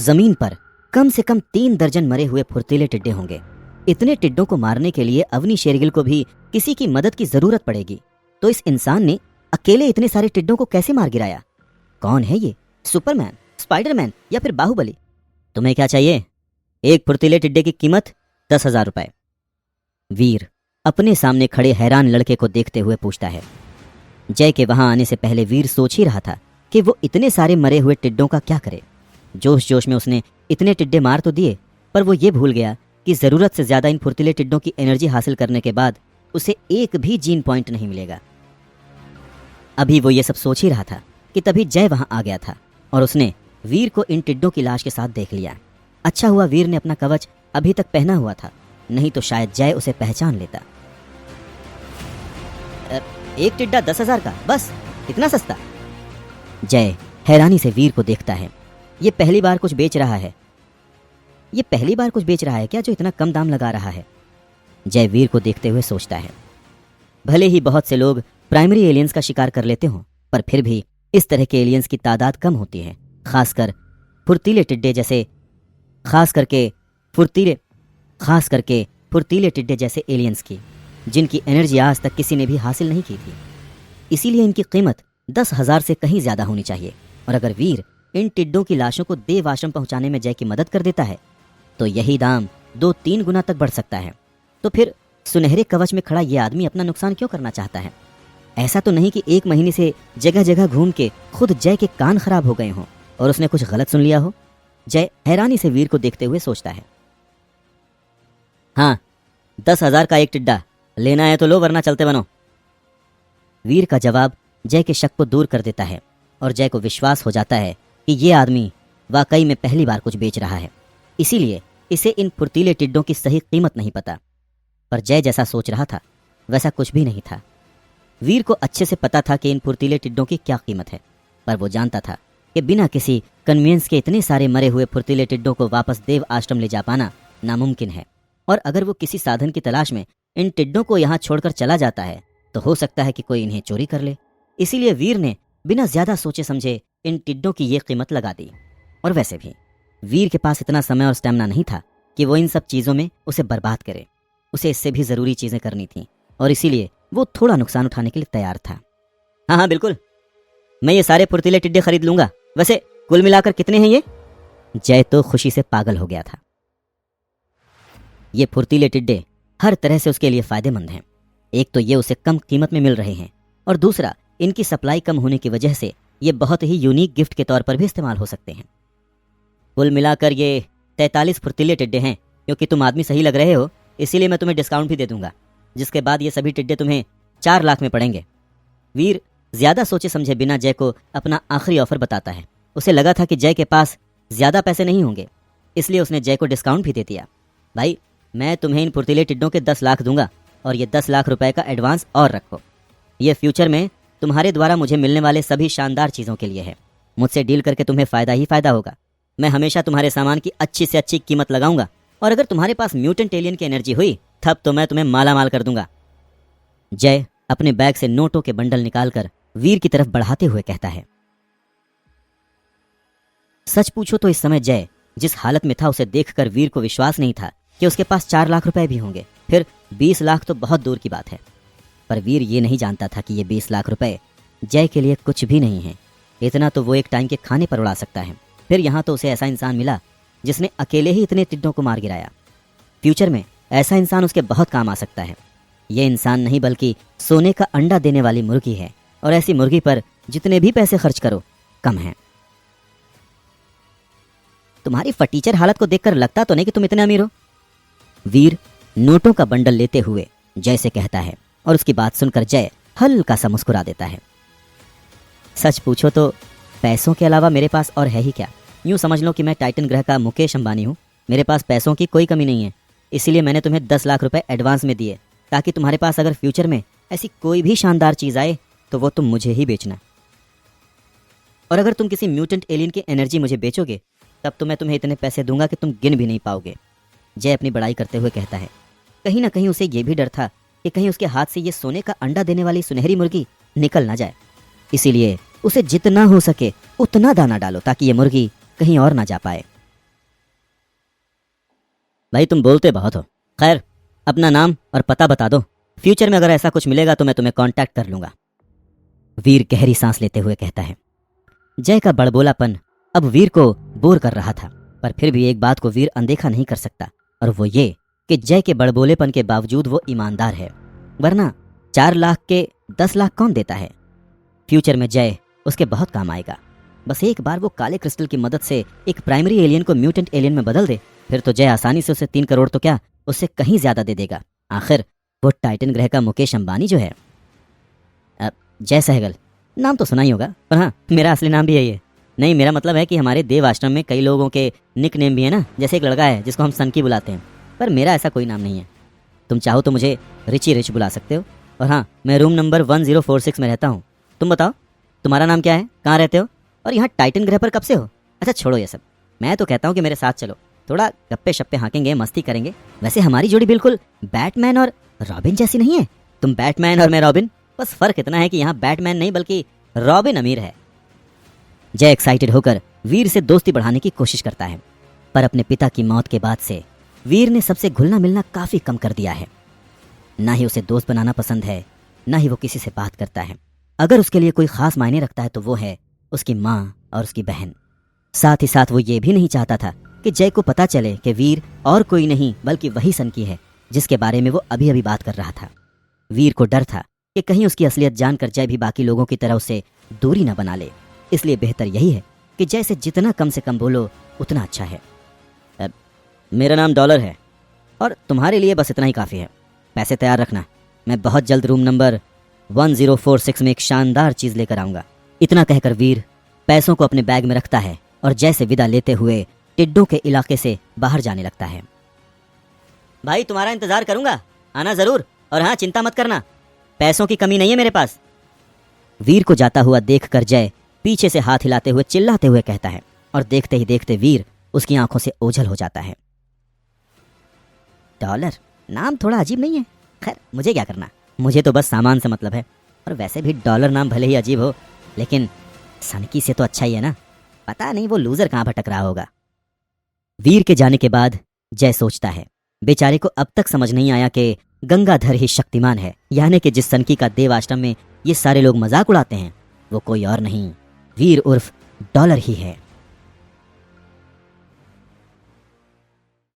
जमीन पर कम से कम 3 दर्जन मरे हुए फुर्तीले टिड्डे होंगे। इतने टिड्डों को मारने के लिए अवनी शेरगिल को भी किसी की मदद की जरूरत पड़ेगी। तो इस इंसान ने अकेले इतने सारे टिड्डों को कैसे मार गिराया? कौन है ये? सुपरमैन, स्पाइडरमैन या फिर बाहुबली? तुम्हें क्या चाहिए? एक फुर्तीले टिड्डे की कीमत 10,000 रुपए। वीर अपने सामने खड़े हैरान लड़के को देखते हुए पूछता है। जय के वहां आने से पहले वीर सोच ही रहा था कि वो इतने सारे मरे हुए टिड्डों का क्या करे। जोश जोश में उसने इतने टिड्डे मार तो दिए, पर वो ये भूल गया कि जरूरत से ज्यादा इन फुर्तीले टिड्डों की एनर्जी हासिल करने के बाद उसे एक भी जीन पॉइंट नहीं मिलेगा। अभी वो ये सब सोच ही रहा था कि तभी जय वहां आ गया था और उसने वीर को इन टिड्डों की लाश के साथ देख लिया। अच्छा हुआ वीर ने अपना कवच अभी तक पहना हुआ था, नहीं तो शायद जय उसे पहचान लेता। एक टिड्डा 10,000 का, बस इतना सस्ता? जय हैरानी से वीर को देखता है। ये पहली बार कुछ बेच रहा है। ये पहली बार कुछ बेच रहा है क्या जो इतना कम दाम लगा रहा है? जय वीर को देखते हुए सोचता है। भले ही बहुत से लोग प्राइमरी एलियंस का शिकार कर लेते हों, पर फिर भी इस तरह के एलियंस की तादाद कम होती है, खासकर फुर्तीले टिड्डे जैसे फुर्तीले टिड्डे जैसे एलियंस की, जिनकी एनर्जी आज तक किसी ने भी हासिल नहीं की थी। इसीलिए इनकी कीमत 10,000 से कहीं ज्यादा होनी चाहिए। और अगर वीर इन टिड्डों की लाशों को देव आश्रम पहुंचाने में जय की मदद कर देता है तो यही दाम 2-3 गुना तक बढ़ सकता है। तो फिर सुनहरे कवच में खड़ा यह आदमी अपना नुकसान क्यों करना चाहता है? ऐसा तो नहीं कि 1 महीने से जगह जगह घूम के खुद जय के कान खराब हो गए हों और उसने कुछ गलत सुन लिया हो? जय हैरानी से वीर को देखते हुए सोचता है। हाँ, 10,000 का एक टिड्डा लेना है तो लो, वरना चलते बनो। वीर का जवाब जय के शक को दूर कर देता है और जय को विश्वास हो जाता है कि ये आदमी वाकई में पहली बार कुछ बेच रहा है, इसीलिए इसे इन फुर्तीले टिड्डों की सही कीमत नहीं पता। पर जय जैसा सोच रहा था वैसा कुछ भी नहीं था। वीर को अच्छे से पता था कि इन फुर्तीले टिड्डों की क्या कीमत है, पर वो जानता था कि बिना किसी कन्वीनियंस के इतने सारे मरे हुए फुर्तीले टिड्डों को वापस देव आश्रम ले जा पाना नामुमकिन है। और अगर वो किसी साधन की तलाश में इन टिड्डों को यहाँ छोड़कर चला जाता है तो हो सकता है कि कोई इन्हें चोरी कर ले। इसीलिए वीर ने बिना ज्यादा सोचे समझे इन टिड्डों की ये कीमत लगा दी। और वैसे भी वीर के पास इतना समय और स्टेमिना नहीं था कि वो इन सब चीजों में उसे बर्बाद करे। उसे इससे भी जरूरी चीजें करनी थी और इसीलिए वो थोड़ा नुकसान उठाने के लिए तैयार था। हाँ बिल्कुल, मैं ये सारे फुर्तीले टिड्डे खरीद लूंगा। वैसे कुल मिलाकर कितने हैं ये? जय तो खुशी से पागल हो गया था। ये फुर्तीले टिड्डे हर तरह से उसके लिए फायदेमंद हैं। एक तो ये उसे कम कीमत में मिल रहे हैं और दूसरा इनकी सप्लाई कम होने की वजह से ये बहुत ही यूनिक गिफ्ट के तौर पर भी इस्तेमाल हो सकते हैं। कुल मिलाकर ये 43 फुर्तीले टिड्डे हैं। क्योंकि तुम आदमी सही लग रहे हो इसीलिए मैं तुम्हें डिस्काउंट भी दे दूंगा, जिसके बाद ये सभी टिड्डे तुम्हें 4 लाख में पड़ेंगे। वीर ज्यादा सोचे समझे बिना जय को अपना आखिरी ऑफर बताता है। उसे लगा था कि जय के पास ज्यादा पैसे नहीं होंगे, इसलिए उसने जय को डिस्काउंट भी दे दिया। भाई, मैं तुम्हें इन फुर्तीले टिड्डों के 10 लाख दूंगा और ये 10 लाख रुपए का एडवांस और रखो। ये फ्यूचर में तुम्हारे द्वारा मुझे मिलने वाले सभी शानदार चीजों के लिए है। मुझसे डील करके तुम्हें फायदा ही फायदा होगा। मैं हमेशा तुम्हारे सामान की अच्छी से अच्छी कीमत लगाऊंगा और अगर तुम्हारे पास म्यूटेंट एलियन की एनर्जी हुई तब तो मैं तुम्हें माला माल कर दूंगा। जय अपने बैग से नोटों के बंडल निकालकर वीर की तरफ बढ़ाते हुए कहता है। सच पूछो तो इस समय जय जिस हालत में था उसे देखकर वीर को विश्वास नहीं था कि उसके पास 4 लाख रुपए भी होंगे। फिर 20 लाख तो बहुत दूर की बात है। पर वीर ये नहीं जानता था कि ये 20 लाख रुपए जय के लिए कुछ भी नहीं है। इतना तो वो एक टाइम के खाने पर उड़ा सकता है। फिर यहाँ तो उसे ऐसा इंसान मिला जिसने अकेले ही इतने टिड्डों को मार गिराया। फ्यूचर में ऐसा इंसान उसके बहुत काम आ सकता है। ये इंसान नहीं बल्कि सोने का अंडा देने वाली मुर्गी है और ऐसी मुर्गी पर जितने भी पैसे खर्च करो कम है। तुम्हारी फटीचर हालत को देखकर लगता तो नहीं कि तुम इतने अमीर हो। वीर नोटों का बंडल लेते हुए जय से कहता है और उसकी बात सुनकर जय हल्का सा मुस्कुरा देता है। सच पूछो तो पैसों के अलावा मेरे पास और है ही क्या। यूं समझ लो कि मैं टाइटन ग्रह का मुकेश अंबानी हूं। मेरे पास पैसों की कोई कमी नहीं है, इसीलिए मैंने तुम्हें 10 लाख रुपए एडवांस में दिए ताकि तुम्हारे पास अगर फ्यूचर में ऐसी कोई भी शानदार चीज आए तो वो तुम मुझे ही बेचना। और अगर तुम किसी म्यूटेंट एलियन की एनर्जी मुझे बेचोगे तब तो मैं तुम्हें इतने पैसे दूंगा कि तुम गिन भी नहीं पाओगे। जय अपनी बड़ाई करते हुए कहता है। कहीं ना कहीं उसे यह भी डर था कि कहीं उसके हाथ से ये सोने का अंडा देने वाली सुनहरी मुर्गी निकल ना जाए। इसीलिए उसे जितना हो सके उतना दाना डालो ताकि ये मुर्गी कहीं और ना जा पाए। भाई तुम बोलते बहुत हो। खैर, अपना नाम और पता बता दो, फ्यूचर में अगर ऐसा कुछ मिलेगा तो मैं तुम्हें कांटेक्ट कर लूंगा। वीर गहरी सांस लेते हुए कहता है। जय का बड़बोलापन अब वीर को बोर कर रहा था, पर फिर भी एक बात को वीर अनदेखा नहीं कर सकता, और वो ये कि जय के बड़बोलेपन के बावजूद वो ईमानदार है, वरना 4 लाख के 10 लाख कौन देता है। फ्यूचर में जय उसके बहुत काम आएगा। बस एक बार वो काले क्रिस्टल की मदद से एक प्राइमरी एलियन को म्यूटेंट एलियन में बदल दे, फिर तो जय आसानी से उसे 3 करोड़ तो क्या, उससे कहीं ज्यादा दे देगा। आखिर वो टाइटन ग्रह का मुकेश अंबानी जो है। जय सहगल नाम तो सुना ही होगा, पर हाँ, मेरा असली नाम भी यही है। नहीं, मेरा मतलब है कि हमारे देव आश्रम में कई लोगों के निक नेम भी है ना, जैसे एक लड़का है जिसको हम सनकी बुलाते हैं, पर मेरा ऐसा कोई नाम नहीं है। तुम चाहो तो मुझे रिची रिच बुला सकते हो। और हाँ, मैं रूम नंबर 1046 में रहता हूँ। तुम बताओ, तुम्हारा नाम क्या है, कहाँ रहते हो, और यहाँ टाइटन ग्रह पर कब से हो? अच्छा छोड़ो ये सब, मैं तो कहता हूँ कि मेरे साथ चलो, थोड़ा गप्पे शप्पे हाँकेंगे, मस्ती करेंगे। वैसे हमारी जोड़ी बिल्कुल बैटमैन और रॉबिन जैसी नहीं है? तुम बैटमैन और मैं रॉबिन, बस फर्क इतना है कि यहाँ बैटमैन नहीं बल्कि रॉबिन अमीर है। जय एक्साइटेड होकर वीर से दोस्ती बढ़ाने की कोशिश करता है, पर अपने पिता की मौत के बाद से वीर ने सबसे घुलना मिलना काफी कम कर दिया है। ना ही उसे दोस्त बनाना पसंद है, ना ही वो किसी से बात करता है। अगर उसके लिए कोई खास मायने रखता है तो वो है उसकी माँ और उसकी बहन। साथ ही साथ वो ये भी नहीं चाहता था कि जय को पता चले कि वीर और कोई नहीं बल्कि वही सनकी है जिसके बारे में वो अभी अभी बात कर रहा था। वीर को डर था कि कहीं उसकी असलियत जानकर जय भी बाकी लोगों की तरह उससे दूरी न बना ले, इसलिए बेहतर यही है कि जय से जितना कम से कम बोलो उतना अच्छा है। मेरा नाम डॉलर है और तुम्हारे लिए बस इतना ही काफ़ी है। पैसे तैयार रखना, मैं बहुत जल्द रूम नंबर 1046 में एक शानदार चीज़ लेकर आऊँगा। इतना कहकर वीर पैसों को अपने बैग में रखता है और जय से विदा लेते हुए टिड्डों के इलाके से बाहर जाने लगता है। भाई तुम्हारा इंतजार करूंगा, आना जरूर, और हाँ चिंता मत करना, पैसों की कमी नहीं है मेरे पास। वीर को जाता हुआ देखकर जय पीछे से हाथ हिलाते हुए चिल्लाते हुए कहता है, और देखते ही देखते वीर उसकी आंखों से ओझल हो जाता है। डॉलर नाम थोड़ा अजीब नहीं है? खैर मुझे क्या करना, मुझे तो बस सामान से मतलब है। और वैसे भी डॉलर नाम भले ही अजीब हो, लेकिन सनकी से तो अच्छा ही है ना। पता नहीं वो लूजर कहाँ भटक रहा होगा। वीर के जाने के बाद जय सोचता है, बेचारे को अब तक समझ नहीं आया कि गंगाधर ही शक्तिमान है, यानी कि जिस सनकी का देव आश्रम में ये सारे लोग मजाक उड़ाते हैं वो कोई और नहीं, वीर उर्फ डॉलर ही है।